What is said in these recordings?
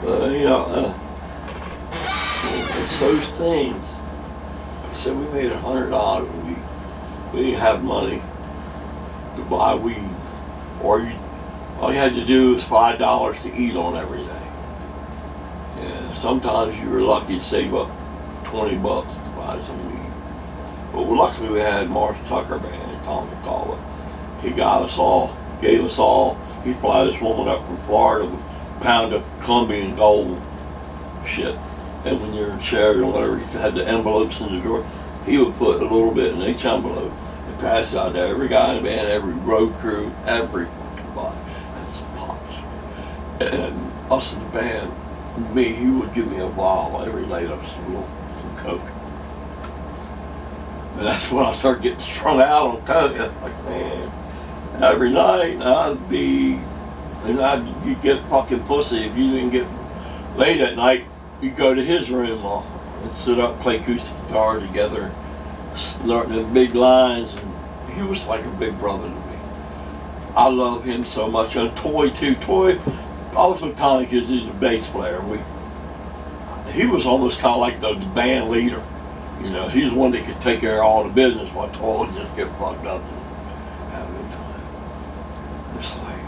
You know, it's those things. I said we made $100. We didn't have money to buy weed, or all you had to do was $5 to eat on every day. And sometimes you were lucky to save up $20 to buy some weed. But luckily we had Marsh Tucker Band, Tom McCullough. He got us all, gave us all. He fly this woman up from Florida with a pound of Colombian gold shit. And when you're in Sheridan or whatever, he had the envelopes in the drawer. He would put a little bit in each envelope and pass it out to every guy in the band, every road crew, every fucking body. That's some pops. And us in the band, me, he would give me a bottle every night of some coke. And that's when I started getting strung out on coke. I was like, man, every night you'd get fucking pussy if you didn't get laid at night. You'd go to his room and sit up, play acoustic guitar together, starting in big lines, and he was like a big brother to me. I love him so much. And Toy too. Toy also Tony, because he's a bass player. He was almost kind of like the band leader. You know, he was one that could take care of all the business while Toy would just get fucked up and have a good time. It's like,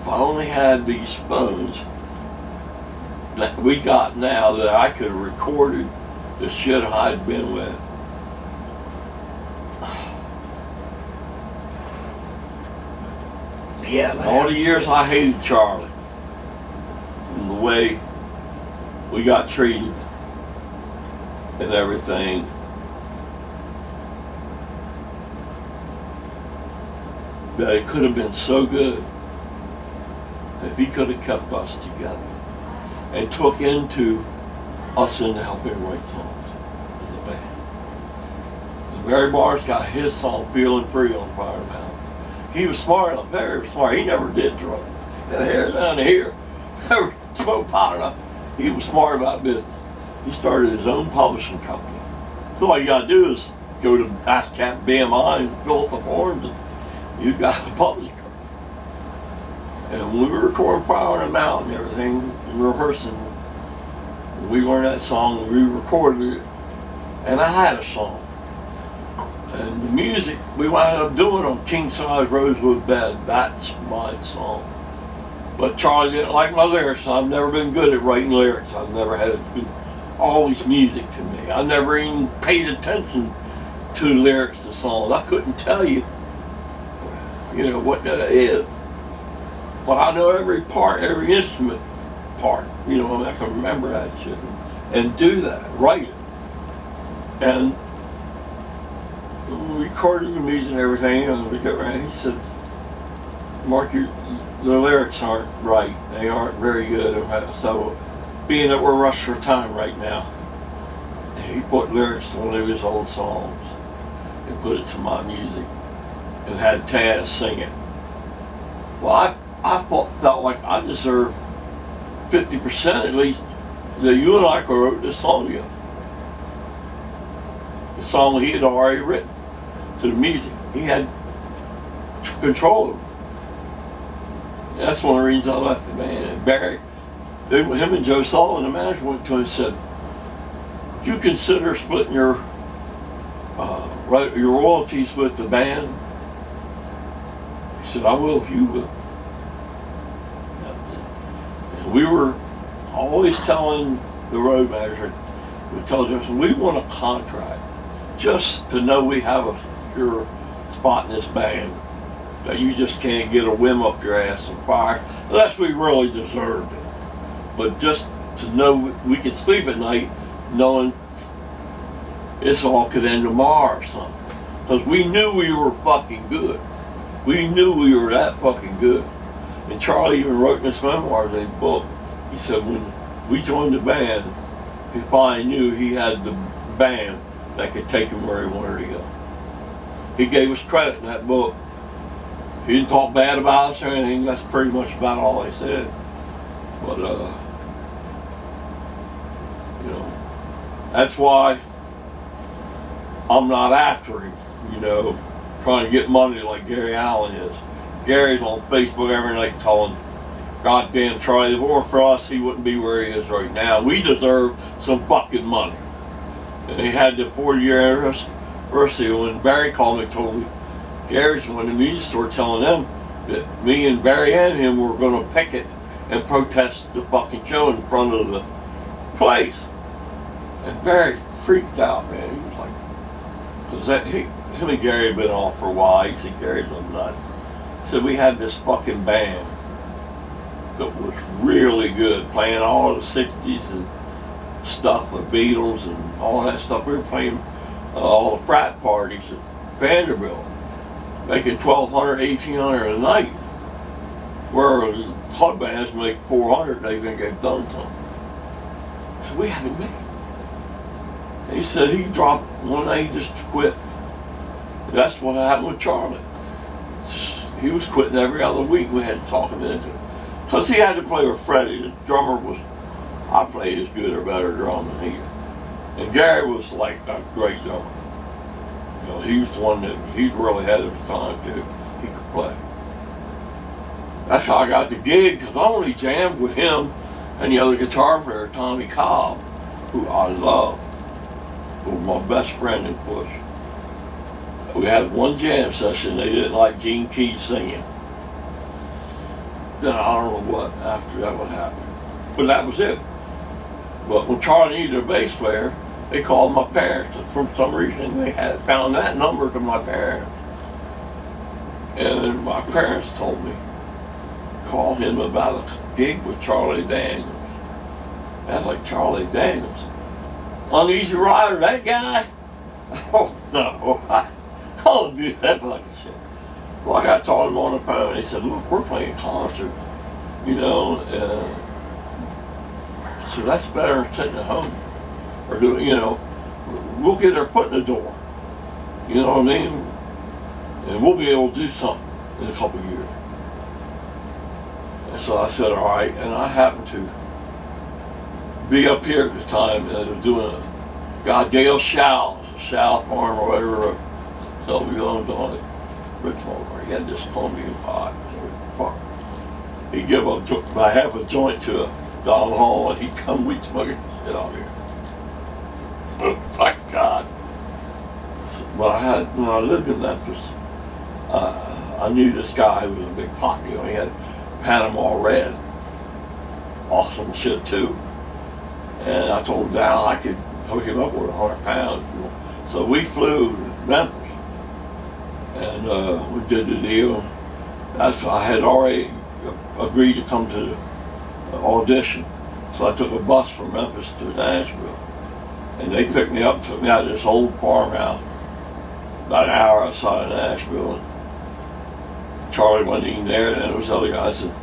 if I only had these phones that we got now, that I could have recorded the shit I'd been with. Yeah, man. All the years I hated Charlie and the way we got treated and everything. That it could have been so good if he could have kept us together and took into us into helping write songs as a band. And Barry Barnes got his song "Feeling Free" on Fire Mountain. He was smart, very smart. He never did drugs. He had hair down to here. Never smoked pot enough. He was smart about business. He started his own publishing company. So all you gotta do is go to ASCAP BMI and fill out the forms, and you got a publishing company. And when we were recording Fire on the Mountain and everything, and rehearsing, we learned that song, we recorded it, and I had a song. And the music, we wound up doing on King Size Rosewood Bed. That's my song. But Charlie didn't like my lyrics. I've never been good at writing lyrics. I've never had, it's been always music to me. I never even paid attention to the lyrics to songs. I couldn't tell you, what that is. But I know every part, every instrument part. I can remember that shit and do that, write it. And we recorded the music and everything, and we got around. He said, "Mark, the lyrics aren't right. They aren't very good. So, being that we're rushed for time right now," and he put lyrics to one of his old songs and put it to my music and had Taz sing it. Well, I felt like I deserved 50% at least that you and I wrote this song together. The song he had already written to the music. He had control of it. That's one of the reasons I left the band. And Barry, him and Joe Sullivan, the manager, went to him and said, "Would you consider splitting your royalties with the band?" He said, "I will if you will." And we were always telling the road manager, we told him, we want a contract just to know we have a secure spot in this band, that you just can't get a whim up your ass and fire unless we really deserved it. But just to know we could sleep at night knowing this all could end tomorrow or something. Because we knew we were fucking good. We knew we were that fucking good. And Charlie even wrote in his memoirs, in his book, he said when we joined the band, he finally knew he had the band that could take him where he wanted to go. He gave us credit in that book. He didn't talk bad about us or anything. That's pretty much about all he said. But, that's why I'm not after him, trying to get money like Gary Allen is. Gary's on Facebook every night telling goddamn Charlie, if it weren't for us, he wouldn't be where he is right now. We deserve some fucking money. And he had the 40-year anniversary when Barry called me, told me, Gary's when the music store telling them that me and Barry and him were going to picket and protest the fucking show in front of the place. And Barry freaked out, man. He was like, because him and Gary had been off for a while. He said, Gary's a nut. So we had this fucking band that was really good, playing all the 60s and stuff, the Beatles and all that stuff. We were playing all the frat parties at Vanderbilt, making $1,200, $1,800 a night. Whereas club bands make $400, they think they've done something. So we had to make it. And he said he dropped one day, he just quit. And that's what happened with Charlie. He was quitting every other week. We had to talk him into it. Because he had to play with Freddie. The drummer was, I played as good or better drum than he did. And Gary was like a great drummer. You know, he was the one that, he really had at the time too. He could play. That's how I got the gig, because I only jammed with him and the other guitar player, Tommy Cobb, who I love, who was my best friend in Bush. We had one jam session. They didn't like Gene Keys singing. Then I don't know what after that would happen. But that was it. But when Charlie needed a bass player, they called my parents. And for some reason, they had found that number to my parents. And then my parents told me, call him about a gig with Charlie Daniels. That's like Charlie Daniels. Uneasy Rider, that guy? Oh, no. I don't do that fucking shit. Well, I got talking to him on the phone. He said, look, we're playing a concert, you know, so that's better than sitting at home. Or doing, you know, we'll get our foot in the door. You know what I mean? And we'll be able to do something in a couple of years. And so I said, all right. And I happened to be up here at the time doing a guy, Dale Show's, South Farm or whatever, so we owned on it. Richmond, where he had this Colombian pot. He'd give about half a joint to Donald Hall, and he'd come, we'd smoke it shit out here. Oh my God. But when I lived in Memphis, I knew this guy who was a big pot dealer. He had Panama Red. Awesome shit too. And I told Dal I could hook him up with 100 pounds. So we flew to Memphis. And we did the deal. I had already agreed to come to the audition. So I took a bus from Memphis to Nashville. And they picked me up, took me out to this old farmhouse, about an hour outside of Nashville. And Charlie wasn't even there, and those other guys. And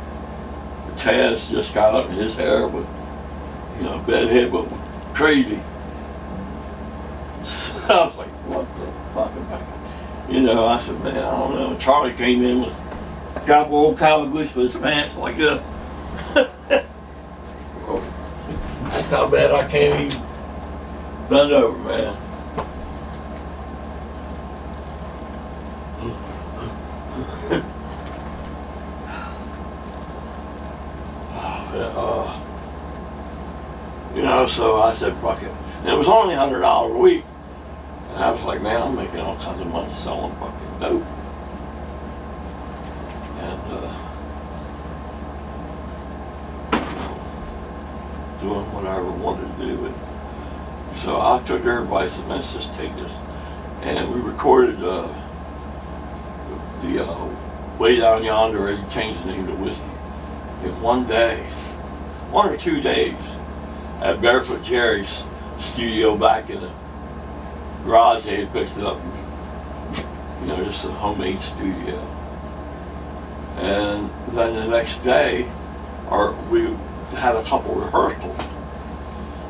Taz just got up in his hair with, you know, bedhead, but crazy. So I was like, what the fuck am I? You know, I said, man, I don't know. And Charlie came in with a couple old cowboy boots with his pants like this. That's how bad I can't even bend over, man. You know, so I said, fuck it. And it was only $100 a week. And I was like, man, I'm making all kinds of money selling fucking dope. And, doing whatever I wanted to do. And so I took their advice and let's just take this. And we recorded the Way Down Yonder, he changed the name to Whiskey, in one day, 1 or 2 days, at Barefoot Jerry's studio back in the garage. They had picked it up, you know, just a homemade studio. And then the next day, we had a couple rehearsals,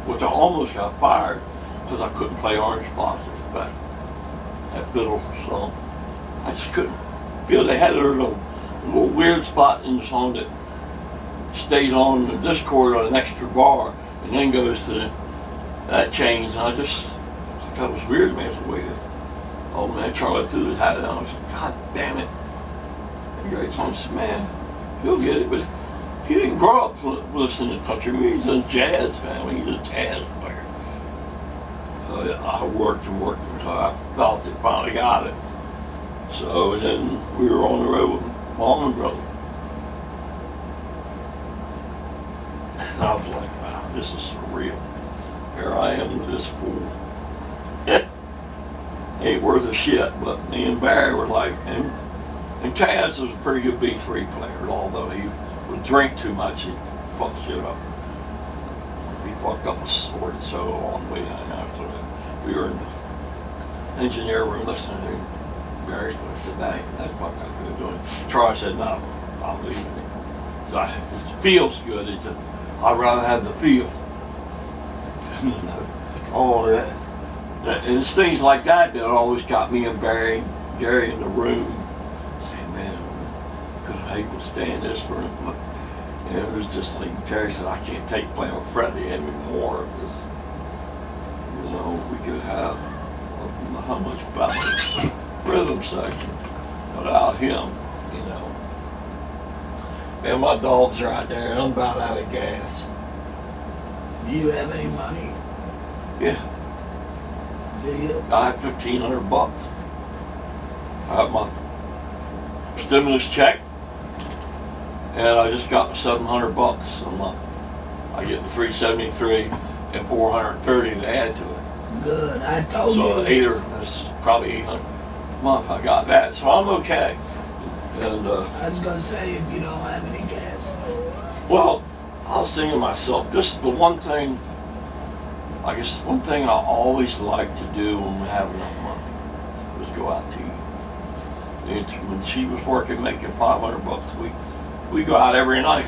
which I almost got fired because I couldn't play Orange Blossoms back at fiddle song. I just couldn't feel. They had a little weird spot in the song that stays on the discord on an extra bar and then goes to that change. And I just thought it was weird, man. It's weird. Oh man, Charlie threw his hat down. I was like, God damn it. And Gary told me, man, he'll get it, but he didn't grow up listening to country music. He's a jazz family. He's a jazz player. I worked until I felt it, finally got it. So then we were on the road with Mom and Brother. And I was like, wow, this is surreal. Here I am with this fool. Ain't worth a shit, but me and Barry were like, and Taz was a pretty good B3 player, although he would drink too much, he'd fuck shit up. He fucked up a sword solo on the way down after that. We were in the engineer room listening to him. Barry said, hey, that's what I'm doing. Troy said, no, I'm leaving it. So it feels good. It's just, I'd rather have the feel. All that. And it's things like that that always got me and Gary in the room saying, man, I couldn't able to stand this for him. And it was just like Terry said, I can't take playing with Freddie anymore because, you know, we could have how much better rhythm section without him, you know. Man, my dogs are out there and I'm about out of gas. Do you have any money? Yeah. See you? I have $1,500. I have my stimulus check, and I just got $700 a month. I get the $373 and $430 to add to it. Good. I told So you. that's probably $800 a month. I got that, so I'm okay. And I was gonna say if you don't have any gas. well, I was thinking to myself, just the one thing. I guess one thing I always like to do when we have enough money was go out to eat. And when she was working, making $500 a week, we go out every night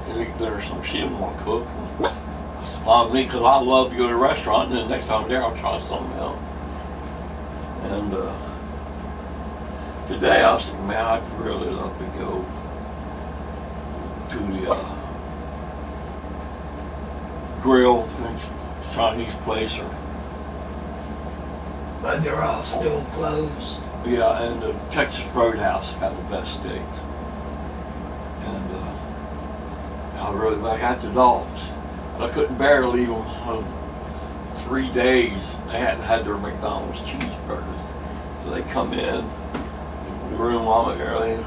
and eat dinner. Some she didn't want to cook. It's fine with me because I love to go to a restaurant, and then next time I'm there, I'll try something else. And today I was thinking, man, I'd really love to go to the grill. Chinese place, or But they're all still closed. yeah, and the Texas Roadhouse got the best steaks. And I really like the dogs, but I couldn't bear to leave them home 3 days. They hadn't had their McDonald's cheeseburgers, so they come in the room while I'm there. They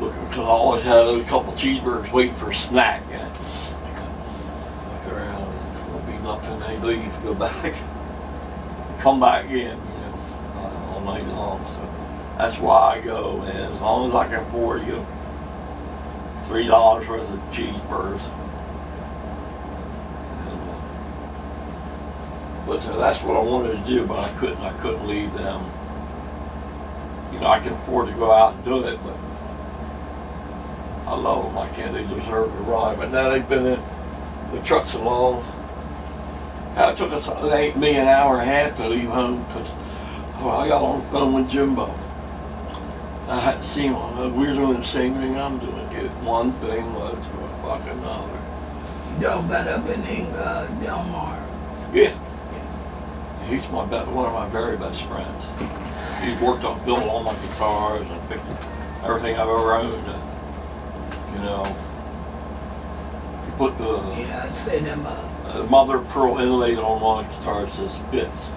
looking because I always had a couple cheeseburgers waiting for a snack. And around and be nothing, they leave, go back, come back again, you know, all night long. So that's why I go, man. As long as I can afford to get $3 worth of cheeseburgers. And, but so that's what I wanted to do, but I couldn't leave them. You know, I can afford to go out and do it, but I love them. I can't. They deserve to ride. But now they've been in the trucks along. It took us me an hour and a half to leave home because I got on the phone with Jimbo. I had to see him. We were doing the same thing I'm doing. One thing led to a fucking another. Y'all got up in Del Mar. Yeah. He's one of my very best friends. He's worked on building all my guitars and picked everything I've ever owned. You know. Put the Yeah, I sent him up. mother of pearl inlay on one of the guitars says Spitz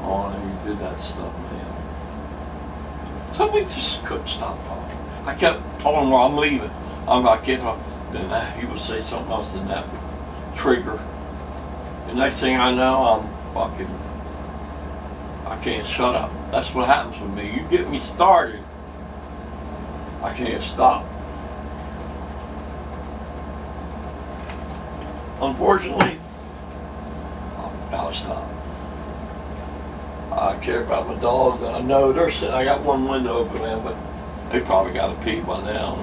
on it. He did that stuff, man. So we just couldn't stop talking. I kept telling him, well, I'm leaving. I can't talk. Then he would say something else, and that would trigger. The next thing I know, I can't shut up. That's what happens with me. You get me started, I can't stop. Unfortunately, I'll stop. I care about my dogs, and I know they're sitting. I got one window open, man, but they probably got to pee by now.